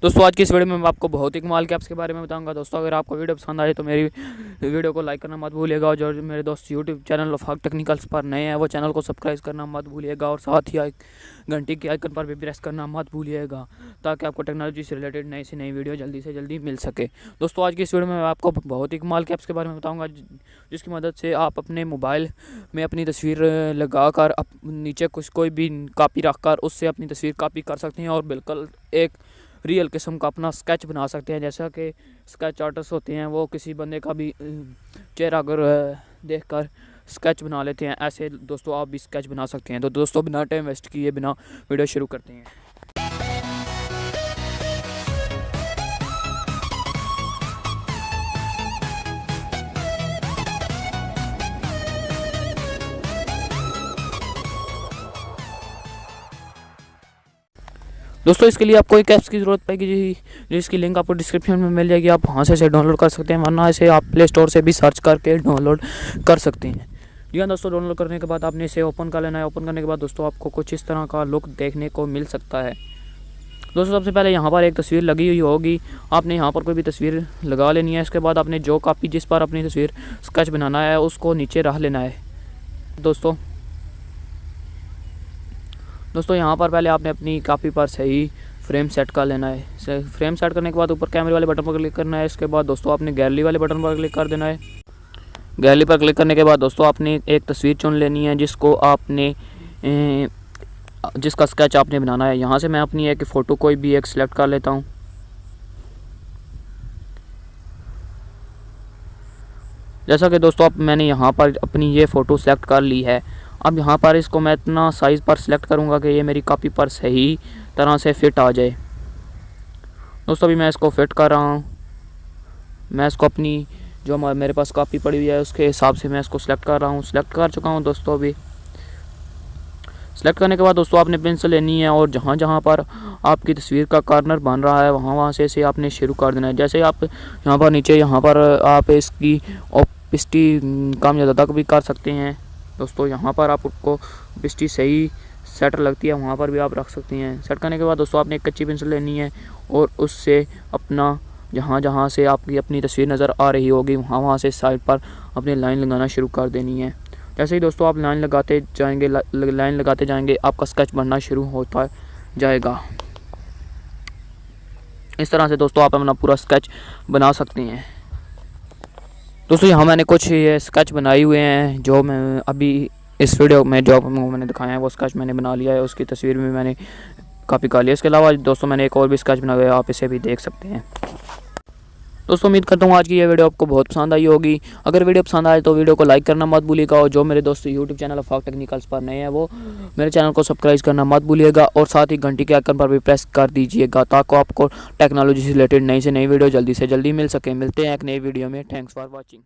दोस्तों आज की इस वीडियो में मैं आपको बहुत ही कमाल के ऐप्स के बारे में बताऊंगा। दोस्तों अगर आपको वीडियो पसंद आए तो मेरी वीडियो को लाइक करना मत भूलिएगा, और जो मेरे दोस्त यूट्यूब चैनल फाक टेक्निकल्स पर नए हैं वो चैनल को सब्सक्राइब करना मत भूलिएगा, और साथ ही घंटी के आइकन पर भी प्रेस करना मत भूलिएगा, ताकि आपको टेक्नोलॉजी से रिलेटेड नई से नई वीडियो जल्दी से जल्दी मिल सके। दोस्तों आज की इस वीडियो में मैं आपको बहुत ही कमाल के ऐप्स के बारे में बताऊँगा, जिसकी मदद से आप अपने मोबाइल में अपनी तस्वीर लगा कर नीचे कुछ कोई भी कॉपी रख कर उससे अपनी तस्वीर कॉपी कर सकते हैं और बिल्कुल एक रियल किस्म का अपना स्केच बना सकते हैं। जैसा कि स्केच आर्टिस्ट होते हैं वो किसी बंदे का भी चेहरा अगर देखकर स्केच बना लेते हैं, ऐसे दोस्तों आप भी स्केच बना सकते हैं। तो दोस्तों बिना टाइम वेस्ट किए बिना वीडियो शुरू करते हैं। दोस्तों इसके लिए आपको एक ऐप्स की ज़रूरत पड़ेगी, जिसकी लिंक आपको डिस्क्रिप्शन में मिल जाएगी। आप वहाँ से इसे डाउनलोड कर सकते हैं, वरना इसे आप प्ले स्टोर से भी सर्च करके डाउनलोड कर सकते हैं। जी हाँ दोस्तों, डाउनलोड करने के बाद आपने इसे ओपन कर लेना है। ओपन करने के बाद दोस्तों आपको कुछ इस तरह का लुक देखने को मिल सकता है। दोस्तों सबसे पहले यहाँ पर एक तस्वीर लगी हुई होगी, आपने यहाँ पर कोई भी तस्वीर लगा लेनी है। इसके बाद आपने जो कॉपी जिस पर अपनी तस्वीर स्केच बनाना है उसको नीचे रख लेना है। दोस्तों यहाँ पर पहले आपने अपनी कॉपी पर सही फ्रेम सेट कर लेना है। फ्रेम सेट करने के बाद ऊपर कैमरे वाले बटन पर क्लिक करना है। इसके बाद दोस्तों आपने गैलरी वाले बटन पर क्लिक कर देना है। गैलरी पर क्लिक करने के बाद दोस्तों आपने एक तस्वीर चुन लेनी है जिसको आपने जिसका स्केच आपने बनाना है। यहाँ से मैं अपनी एक फ़ोटो कोई भी एक सिलेक्ट कर लेता हूँ। जैसा कि दोस्तों मैंने यहाँ पर अपनी ये फ़ोटो सेलेक्ट कर ली है। अब यहाँ पर इसको मैं इतना साइज़ पर सिलेक्ट करूँगा कि ये मेरी कॉपी पर सही तरह से फिट आ जाए। दोस्तों अभी मैं इसको फिट कर रहा हूँ। मैं इसको अपनी जो मेरे पास कॉपी पड़ी हुई है उसके हिसाब से मैं इसको सिलेक्ट कर रहा हूँ। सिलेक्ट कर चुका हूँ दोस्तों। अभी सिलेक्ट करने के बाद दोस्तों आपने पेंसिल लेनी है और जहाँ जहाँ पर आपकी तस्वीर का कॉर्नर बन रहा है वहाँ से इसे आपने शुरू कर देना है। जैसे आप यहाँ पर नीचे यहाँ पर आप इसकी ओपेसिटी कम ज़्यादा तक भी कर सकते हैं। दोस्तों यहाँ पर आपको ओपेसिटी सही सेट लगती है वहाँ पर भी आप रख सकते हैं। सेट करने के बाद दोस्तों आपने एक कच्ची पेंसिल लेनी है और उससे अपना जहाँ जहाँ से आपकी अपनी तस्वीर नज़र आ रही होगी वहाँ से साइड पर अपनी लाइन लगाना शुरू कर देनी है। जैसे ही दोस्तों आप लाइन लगाते जाएंगे आपका स्केच बनना शुरू होता जाएगा। इस तरह से दोस्तों आप अपना पूरा स्केच बना सकते हैं। दोस्तों यहाँ मैंने कुछ ये स्केच बनाए हुए हैं जो मैं अभी इस वीडियो में जो मैंने दिखाया है वो स्केच मैंने बना लिया है, उसकी तस्वीर भी मैंने कॉपी कर लिया। इसके अलावा दोस्तों मैंने एक और भी स्केच बनाया है, आप इसे भी देख सकते हैं। दोस्तों उम्मीद करता हूँ आज की ये वीडियो आपको बहुत पसंद आई होगी। अगर वीडियो पसंद आए तो वीडियो को लाइक करना मत भूलिएगा, और जो मेरे दोस्त यूट्यूब चैनल फाक टेक्निकल्स पर नए हैं वो मेरे चैनल को सब्सक्राइब करना मत भूलिएगा, और साथ ही घंटी के आइकन पर भी प्रेस कर दीजिएगा, ताकि आपको टेक्नोलॉजी से रिलेटेड नई से नई वीडियो जल्दी से जल्दी मिल सके। मिलते हैं एक नई वीडियो में। Thanks for watching.